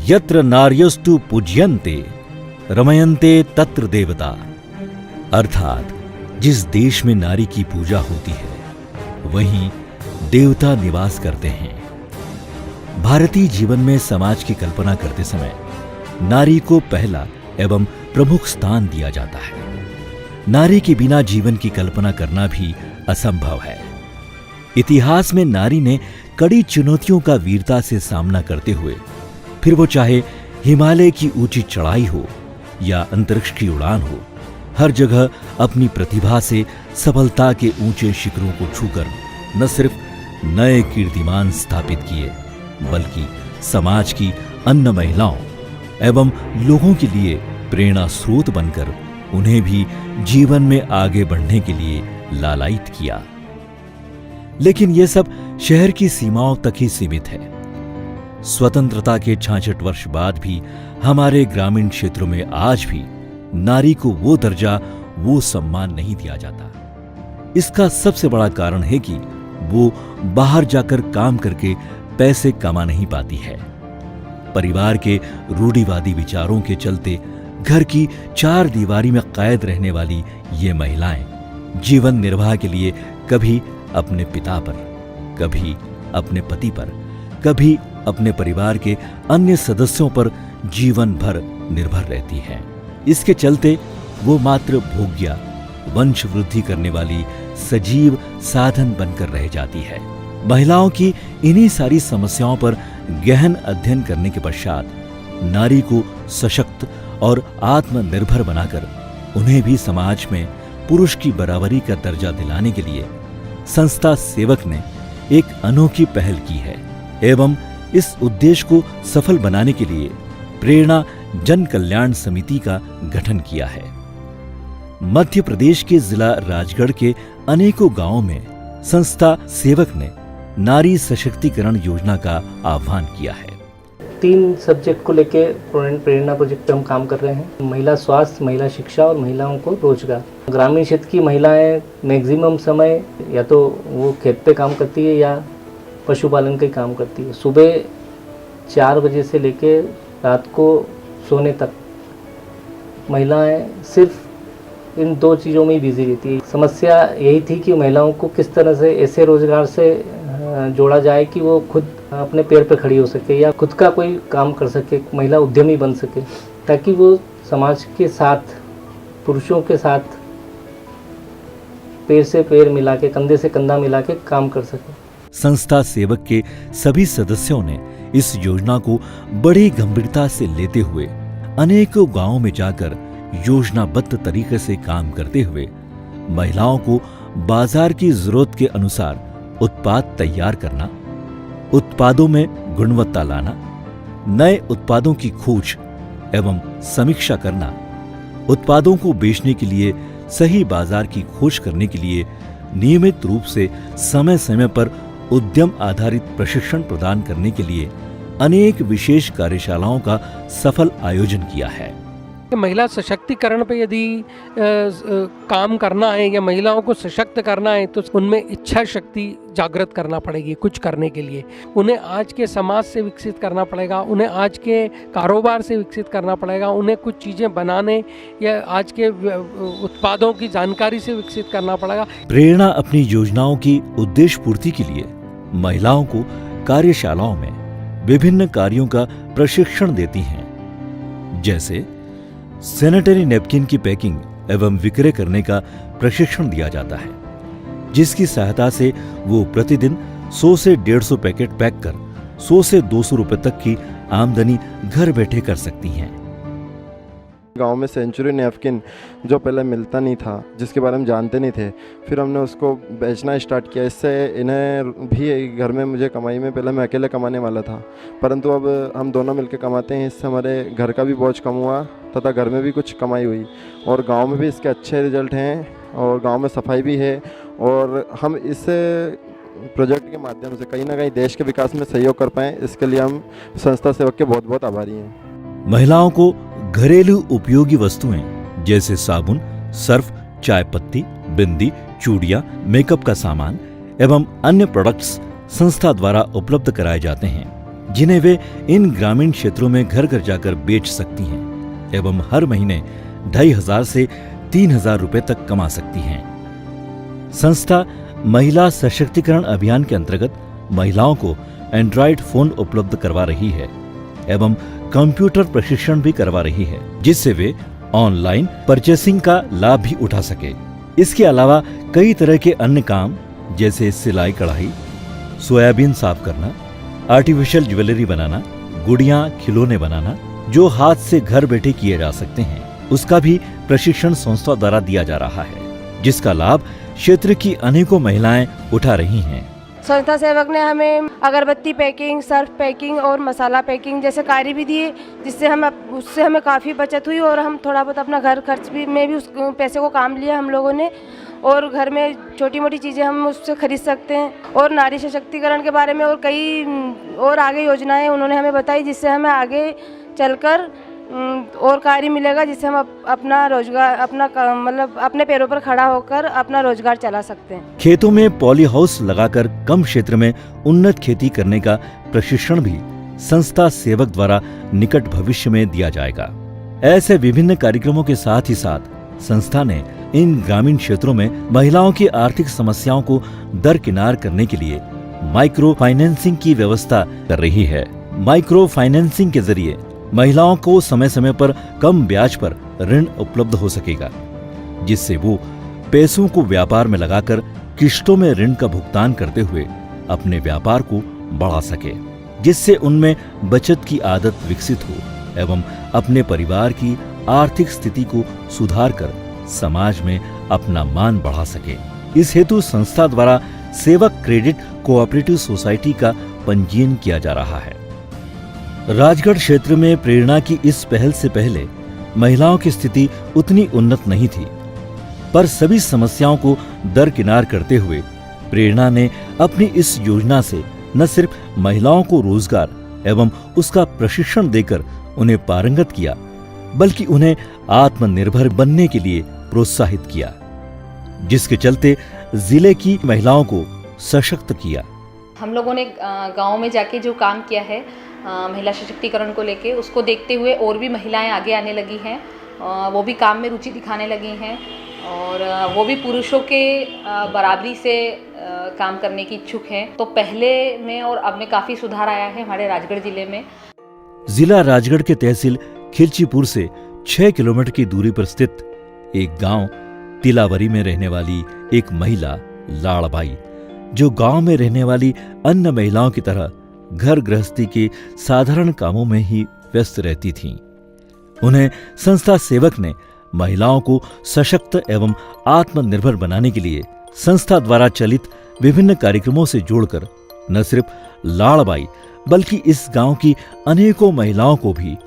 यत्र नार्यस्तु पूज्यन्ते रमयन्ते तत्र देवता। अर्थात जिस देश में नारी की पूजा होती है वहीं देवता निवास करते हैं। भारतीय जीवन में समाज की कल्पना करते समय नारी को पहला एवं प्रमुख स्थान दिया जाता है। नारी के बिना जीवन की कल्पना करना भी असंभव है। इतिहास में नारी ने कड़ी चुनौतियों का वीरता से सामना करते हुए, फिर वो चाहे हिमालय की ऊंची चढ़ाई हो या अंतरिक्ष की उड़ान हो, हर जगह अपनी प्रतिभा से सफलता के ऊंचे शिखरों को छूकर न सिर्फ नए कीर्तिमान स्थापित किए, बल्कि समाज की अन्य महिलाओं एवं लोगों के लिए प्रेरणा स्रोत बनकर उन्हें भी जीवन में आगे बढ़ने के लिए लालायित किया। लेकिन यह सब शहर की सीमाओं तक ही सीमित है। स्वतंत्रता के 66 वर्ष बाद भी हमारे ग्रामीण क्षेत्रों में आज भी नारी को वो दर्जा, वो सम्मान नहीं दिया जाता। इसका सबसे बड़ा कारण है कि वो बाहर जाकर काम करके पैसे कमा नहीं पाती है। परिवार के रूढ़िवादी विचारों के चलते घर की चार दीवारी में कैद रहने वाली ये महिलाएं जीवन निर्वाह के लिए कभी अपने पिता पर, कभी अपने पति पर, कभी अपने परिवार के अन्य सदस्यों पर जीवन भर निर्भर रहती हैं। इसके चलते वो मात्र भोग्या, वंश वृद्धि करने वाली सजीव साधन बनकर रह जाती है। महिलाओं की इन्हीं सारी समस्याओं पर गहन अध्ययन करने के पश्चात नारी को सशक्त और आत्मनिर्भर बनाकर उन्हें भी समाज में पुरुष की बराबरी का दर्जा दिलाने के लिए संस्था सेवक ने एक अनोखी पहल की है एवं इस उद्देश्य को सफल बनाने के लिए प्रेरणा जन कल्याण समिति का गठन किया है। मध्य प्रदेश के जिला राजगढ़ के अनेकों गांवों में संस्था सेवक ने नारी सशक्तिकरण योजना का आह्वान किया है। 3 सब्जेक्ट को लेके प्रेरणा प्रोजेक्ट पे हम काम कर रहे हैं। महिला स्वास्थ्य, महिला शिक्षा और महिलाओं को रोजगार। ग्रामीण क्षेत्र की महिलाएं मैक्सिमम समय या तो वो खेत पे काम करती है या पशुपालन का काम करती है। सुबह 4 बजे से लेके रात को सोने तक महिलाएं सिर्फ इन 2 चीज़ों में ही बिजी रहती है। समस्या यही थी कि महिलाओं को किस तरह से ऐसे रोजगार से जोड़ा जाए कि वो खुद अपने पैर पर खड़ी हो सके या खुद का कोई काम कर सके, महिला उद्यमी बन सके, ताकि वो समाज के साथ, पुरुषों के साथ पैर से पैर मिला के, कंधे से कंधा मिला के काम कर सके। संस्था सेवक के सभी सदस्यों ने इस योजना को बड़ी गंभीरता से लेते हुए अनेकों गांवों में जाकर योजनाबद्ध तरीके से काम करते हुए महिलाओं को बाजार की जरूरत के अनुसार उत्पाद तैयार करना, उत्पादों में गुणवत्ता लाना, नए उत्पादों की खोज एवं समीक्षा करना, उत्पादों को बेचने के लिए सही बाजार की खोज करने के लिए नियमित रूप से समय समय पर उद्यम आधारित प्रशिक्षण प्रदान करने के लिए अनेक विशेष कार्यशालाओं का सफल आयोजन किया है। महिला सशक्तिकरण पे यदि काम करना है या महिलाओं को सशक्त करना है तो उनमें इच्छा शक्ति जागृत करना पड़ेगी कुछ करने के लिए। उन्हें आज के समाज से विकसित करना पड़ेगा, उन्हें आज के कारोबार से विकसित करना पड़ेगा, उन्हें कुछ चीज़ें बनाने या आज के उत्पादों की जानकारी से विकसित करना पड़ेगा। प्रेरणा अपनी योजनाओं की उद्देश्य पूर्ति के लिए महिलाओं को कार्यशालाओं में विभिन्न कार्यों का प्रशिक्षण देती हैं, जैसे सैनिटरी नैपकिन की पैकिंग एवं विक्रय करने का प्रशिक्षण दिया जाता है, जिसकी सहायता से वो प्रतिदिन 100 से 150 पैकेट पैक कर 100 से 200 रुपए तक की आमदनी घर बैठे कर सकती हैं। गांव में सेंचुरी नैपकिन जो पहले मिलता नहीं था, जिसके बारे में जानते नहीं थे, फिर हमने उसको बेचना स्टार्ट किया। इससे इन्हें भी घर में, मुझे कमाई में, पहले मैं अकेले कमाने वाला था, परंतु अब हम दोनों मिलकर कमाते हैं। इससे हमारे घर का भी बोझ कम हुआ तथा घर में भी कुछ कमाई हुई और गांव में भी इसके अच्छे रिजल्ट हैं और गांव में सफाई भी है। और हम इस प्रोजेक्ट के माध्यम से कहीं ना कहीं देश के विकास में सहयोग कर पाएँ, इसके लिए हम संस्था सेवक के बहुत बहुत आभारी हैं। महिलाओं को घरेलू उपयोगी वस्तुएं जैसे साबुन, सर्फ, चाय पत्ती, बिंदी, चूड़ियां, मेकअप का सामान एवं अन्य प्रोडक्ट्स संस्था द्वारा उपलब्ध कराए जाते हैं, जिन्हें वे इन ग्रामीण क्षेत्रों में घर घर जाकर बेच सकती हैं एवं हर महीने 2500 से 3000 रुपए तक कमा सकती हैं। संस्था महिला सशक्तिकरण अभियान के अंतर्गत महिलाओं को एंड्रॉयड फोन उपलब्ध करवा रही है एवं कंप्यूटर प्रशिक्षण भी करवा रही है, जिससे वे ऑनलाइन परचेसिंग का लाभ भी उठा सके। इसके अलावा कई तरह के अन्य काम जैसे सिलाई कढ़ाई, सोयाबीन साफ करना, आर्टिफिशियल ज्वेलरी बनाना, गुड़ियां खिलौने बनाना, जो हाथ से घर बैठे किए जा सकते हैं, उसका भी प्रशिक्षण संस्था द्वारा दिया जा रहा है, जिसका लाभ क्षेत्र की अनेकों महिलाएं उठा रही हैं। संस्था सेवक ने हमें अगरबत्ती पैकिंग, सर्फ पैकिंग और मसाला पैकिंग जैसे कार्य भी दिए, जिससे उससे हमें काफ़ी बचत हुई और हम थोड़ा बहुत अपना घर खर्च में भी उस पैसे को काम लिया हम लोगों ने, और घर में छोटी मोटी चीज़ें हम उससे खरीद सकते हैं। और नारी सशक्तिकरण के बारे में और कई और आगे योजनाएं उन्होंने हमें बताई, जिससे हमें आगे चलकर और कार्य मिलेगा, जिससे हम अपना रोजगार मतलब अपने पैरों पर खड़ा होकर अपना रोजगार चला सकते हैं। खेतों में पॉली हाउस लगाकर कम क्षेत्र में उन्नत खेती करने का प्रशिक्षण भी संस्था सेवक द्वारा निकट भविष्य में दिया जाएगा। ऐसे विभिन्न कार्यक्रमों के साथ ही साथ संस्था ने इन ग्रामीण क्षेत्रों में महिलाओं की आर्थिक समस्याओं को दरकिनार करने के लिए माइक्रो फाइनेंसिंग की व्यवस्था कर रही है। माइक्रो फाइनेंसिंग के जरिए महिलाओं को समय समय पर कम ब्याज पर ऋण उपलब्ध हो सकेगा, जिससे वो पैसों को व्यापार में लगाकर किश्तों में ऋण का भुगतान करते हुए अपने व्यापार को बढ़ा सके, जिससे उनमें बचत की आदत विकसित हो एवं अपने परिवार की आर्थिक स्थिति को सुधार कर समाज में अपना मान बढ़ा सके। इस हेतु संस्था द्वारा सेवक क्रेडिट कोऑपरेटिव सोसाइटी का पंजीयन किया जा रहा है। राजगढ़ क्षेत्र में प्रेरणा की इस पहल से पहले महिलाओं की स्थिति उतनी उन्नत नहीं थी, पर सभी समस्याओं को दरकिनार करते हुए प्रेरणा ने अपनी इस योजना से न सिर्फ महिलाओं को रोजगार एवं उसका प्रशिक्षण देकर उन्हें पारंगत किया, बल्कि उन्हें आत्मनिर्भर बनने के लिए प्रोत्साहित किया, जिसके चलते जिले की महिलाओं को सशक्त किया। हम लोगों ने गांव में जाके जो काम किया है महिला सशक्तिकरण को लेके, उसको देखते हुए और भी महिलाएं आगे आने लगी हैं, वो भी काम में रुचि दिखाने लगी हैं और वो भी पुरुषों के बराबरी से काम करने की इच्छुक हैं। तो पहले में और अब में काफ़ी सुधार आया है हमारे राजगढ़ जिले में। जिला राजगढ़ के तहसील खिलचीपुर से 6 किलोमीटर की दूरी पर स्थित एक गांव तिलावरी में रहने वाली एक महिला लाड़बाई, जो गांव में रहने वाली अन्य महिलाओं की तरह घर गृहस्थी के साधारण कामों में ही व्यस्त रहती थीं। उन्हें संस्था सेवक ने महिलाओं को सशक्त एवं आत्मनिर्भर बनाने के लिए संस्था द्वारा चलित विभिन्न कार्यक्रमों से जोड़कर न सिर्फ लाड़बाई बल्कि इस गांव की अनेकों महिलाओं को भी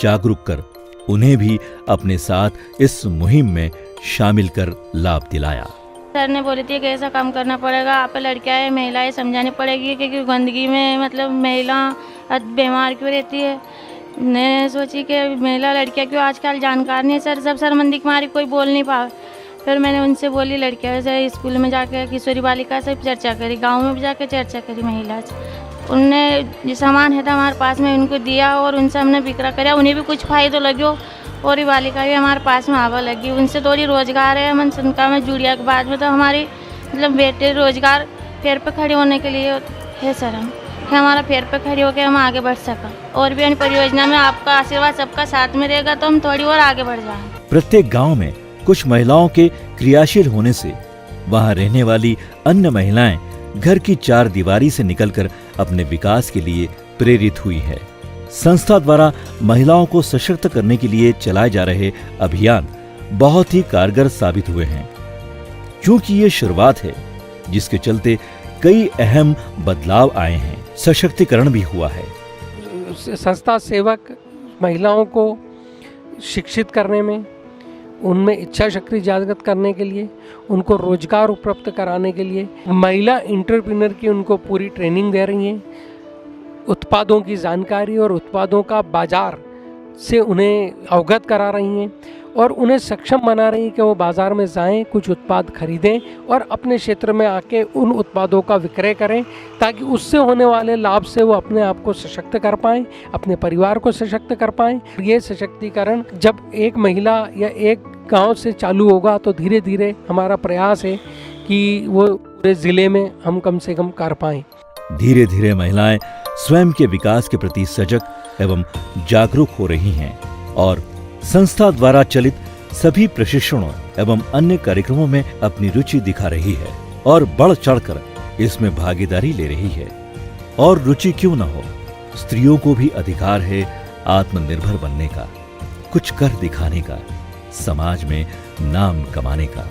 जागरूक कर उन्हें भी अपने साथ इस मुहिम में शामिल कर लाभ दिलाया। सर ने बोली थी कि ऐसा काम करना पड़ेगा, आप लड़कियां है, महिलाएं समझानी पड़ेगी क्योंकि गंदगी में मतलब महिला बीमार क्यों रहती है। मैं सोची कि महिला लड़कियां क्यों आजकल जानकार नहीं है सर, सब शर्मिंदगी मारी कोई बोल नहीं पाए। फिर मैंने उनसे बोली लड़कियां से स्कूल में जाकर किशोरी बालिका से चर्चा करी, गाँव में भी जाकर चर्चा करी महिला से। उनने जो सामान है था हमारे पास में उनको दिया और उनसे हमने बिक्रा कराया, उन्हें भी कुछ फायदा लगे और ये बालिका भी हमारे पास में आवा लगी, उनसे थोड़ी रोजगार है। मन संका में जुड़िया के बाद में तो हमारी मतलब बेटे रोजगार पैर पे खड़े होने के लिए है सर, हम हमारा पैर पे खड़े होकर हम आगे बढ़ सका और भी अन्य परियोजना में आपका आशीर्वाद सबका साथ में रहेगा तो हम थोड़ी और आगे बढ़ जाएंगे। प्रत्येक गांव में कुछ महिलाओं के क्रियाशील होने से वहां रहने वाली अन्य महिलाएं घर की चार दीवारी से निकलकर अपने विकास के लिए प्रेरित हुई है। संस्था द्वारा महिलाओं को सशक्त करने के लिए चलाए जा रहे अभियान बहुत ही कारगर साबित हुए हैं, क्योंकि ये शुरुआत है जिसके चलते कई अहम बदलाव आए हैं, सशक्तिकरण भी हुआ है। संस्था सेवक महिलाओं को शिक्षित करने में, उनमें इच्छा शक्ति जागृत करने के लिए, उनको रोजगार उपलब्ध कराने के लिए महिला एंटरप्रेन्योर की उनको पूरी ट्रेनिंग दे रही हैं। उत्पादों की जानकारी और उत्पादों का बाजार से उन्हें अवगत करा रही हैं और उन्हें सक्षम बना रही है कि वो बाज़ार में जाएं, कुछ उत्पाद खरीदें और अपने क्षेत्र में आके उन उत्पादों का विक्रय करें, ताकि उससे होने वाले लाभ से वो अपने आप को सशक्त कर पाएं, अपने परिवार को सशक्त कर पाएं। ये सशक्तिकरण जब एक महिला या एक गांव से चालू होगा तो धीरे धीरे हमारा प्रयास है कि वो पूरे ज़िले में हम कम से कम कर पाएं। धीरे धीरे महिलाएं स्वयं के विकास के प्रति सजग एवं जागरूक हो रही हैं और संस्था द्वारा चलित सभी प्रशिक्षणों एवं अन्य कार्यक्रमों में अपनी रुचि दिखा रही है और बढ़ चढ़कर इसमें भागीदारी ले रही है। और रुचि क्यों न हो, स्त्रियों को भी अधिकार है आत्मनिर्भर बनने का, कुछ कर दिखाने का, समाज में नाम कमाने का,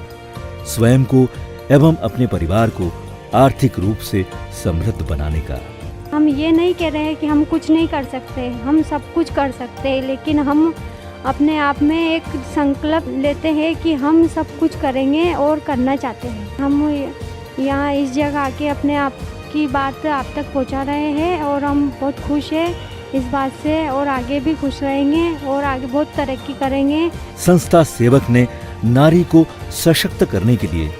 स्वयं को एवं अपने परिवार को आर्थिक रूप से समृद्ध बनाने का। हम ये नहीं कह रहे हैं कि हम कुछ नहीं कर सकते, हम सब कुछ कर सकते हैं, लेकिन हम अपने आप में एक संकल्प लेते हैं कि हम सब कुछ करेंगे और करना चाहते हैं। हम यहाँ इस जगह आके अपने आप की बात आप तक पहुँचा रहे हैं और हम बहुत खुश हैं इस बात से और आगे भी खुश रहेंगे और आगे बहुत तरक्की करेंगे। संस्था सेवक ने नारी को सशक्त करने के लिए,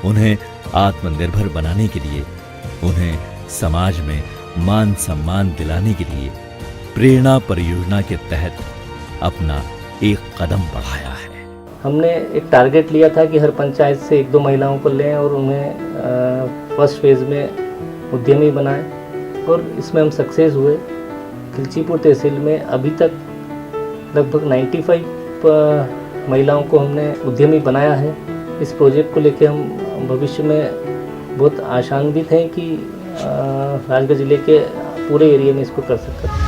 उन्हें आत्मनिर्भर बनाने के लिए, उन्हें समाज में मान सम्मान दिलाने के लिए प्रेरणा परियोजना के तहत अपना एक कदम बढ़ाया है। हमने एक टारगेट लिया था कि हर पंचायत से 1-2 महिलाओं को लें और उन्हें फर्स्ट फेज में उद्यमी बनाएं और इसमें हम सक्सेस हुए। खिलचीपुर तहसील में अभी तक लगभग 95 महिलाओं को हमने उद्यमी बनाया है। इस प्रोजेक्ट को लेकर हम भविष्य में बहुत आशान्वित हैं कि राजगढ़ जिले के पूरे एरिया में इसको कर सकते हैं।